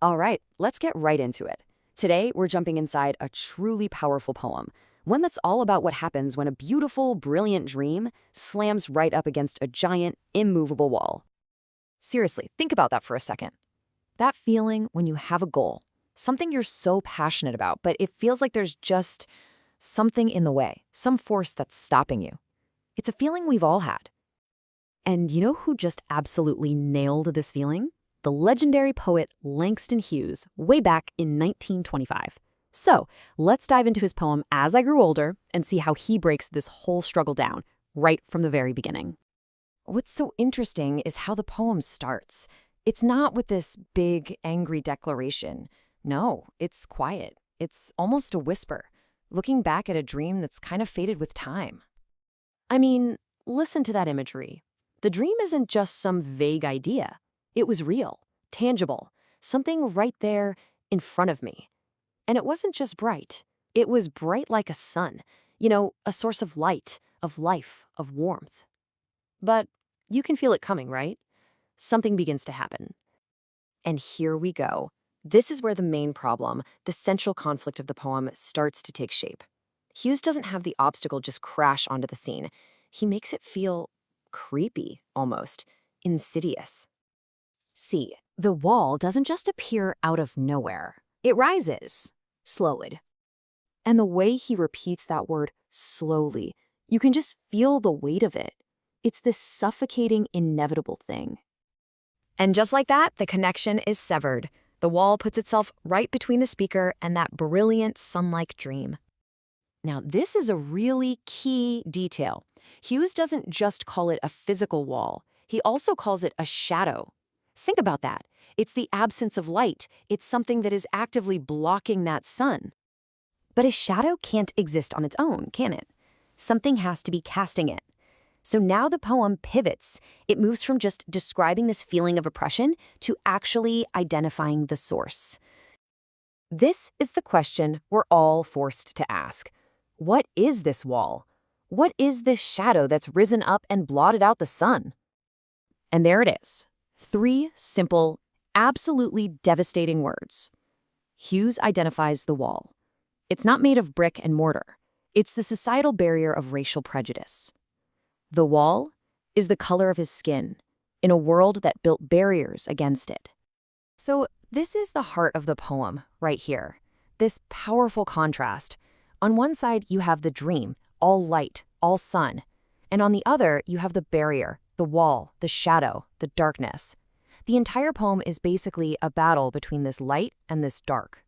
All right, let's get right into it. Today, we're jumping inside a truly powerful poem, one that's all about what happens when a beautiful, brilliant dream slams right up against a giant, immovable wall. Seriously, think about that for a second. That feeling when you have a goal, something you're so passionate about, but it feels like there's just something in the way, some force that's stopping you. It's a feeling we've all had. And you know who just absolutely nailed this feeling? The legendary poet Langston Hughes, way back in 1925. So let's dive into his poem As I Grew Older and see how he breaks this whole struggle down, right from the very beginning. What's so interesting is how the poem starts. It's not with this big, angry declaration. No, it's quiet. It's almost a whisper, looking back at a dream that's kind of faded with time. I mean, listen to that imagery. The dream isn't just some vague idea. It was real, tangible, something right there in front of me. And it wasn't just bright. It was bright like a sun, a source of light, of life, of warmth. But you can feel it coming, right? Something begins to happen. And here we go. This is where the main problem, the central conflict of the poem, starts to take shape. Hughes doesn't have the obstacle just crash onto the scene. He makes it feel creepy, almost insidious. See, the wall doesn't just appear out of nowhere. It rises, slowed. And the way he repeats that word slowly, you can just feel the weight of it. It's this suffocating, inevitable thing. And just like that, the connection is severed. The wall puts itself right between the speaker and that brilliant, sun-like dream. Now, this is a really key detail. Hughes doesn't just call it a physical wall. He also calls it a shadow. Think about that. It's the absence of light. It's something that is actively blocking that sun. But a shadow can't exist on its own, can it? Something has to be casting it. So now the poem pivots. It moves from just describing this feeling of oppression to actually identifying the source. This is the question we're all forced to ask. What is this wall? What is this shadow that's risen up and blotted out the sun? And there it is. 3 simple, absolutely devastating words. Hughes identifies the wall. It's not made of brick and mortar. It's the societal barrier of racial prejudice. The wall is the color of his skin in a world that built barriers against it. So this is the heart of the poem right here, this powerful contrast. On one side, you have the dream, all light, all sun. And on the other, you have the barrier, the wall, the shadow, the darkness. The entire poem is basically a battle between this light and this dark.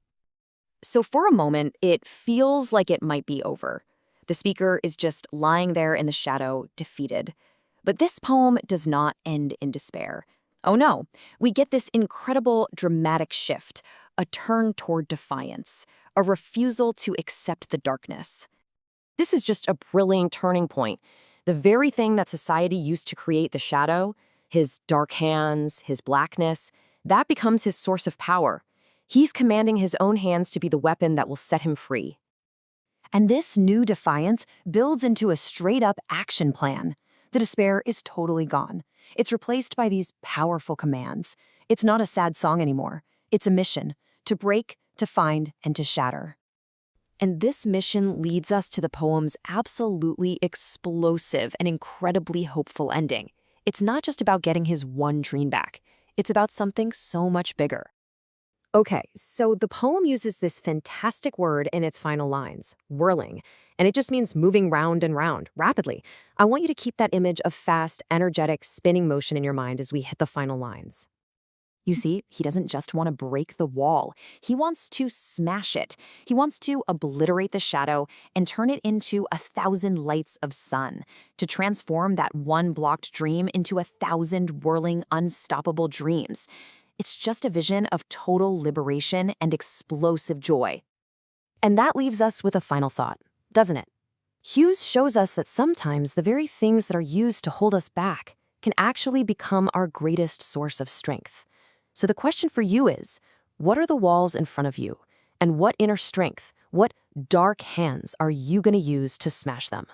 So for a moment, it feels like it might be over. The speaker is just lying there in the shadow, defeated. But this poem does not end in despair. Oh no, we get this incredible dramatic shift, a turn toward defiance, a refusal to accept the darkness. This is just a brilliant turning point. The very thing that society used to create the shadow, his dark hands, his blackness, that becomes his source of power. He's commanding his own hands to be the weapon that will set him free. And this new defiance builds into a straight-up action plan. The despair is totally gone. It's replaced by these powerful commands. It's not a sad song anymore. It's a mission, to break, to find, and to shatter. And this mission leads us to the poem's absolutely explosive and incredibly hopeful ending. It's not just about getting his one dream back. It's about something so much bigger. Okay, so the poem uses this fantastic word in its final lines, whirling, and it just means moving round and round, rapidly. I want you to keep that image of fast, energetic, spinning motion in your mind as we hit the final lines. You see, he doesn't just want to break the wall. He wants to smash it. He wants to obliterate the shadow and turn it into 1,000 lights of sun, to transform that one blocked dream into 1,000 whirling, unstoppable dreams. It's just a vision of total liberation and explosive joy. And that leaves us with a final thought, doesn't it? Hughes shows us that sometimes the very things that are used to hold us back can actually become our greatest source of strength. So the question for you is, what are the walls in front of you? And what inner strength, what dark hands are you going to use to smash them?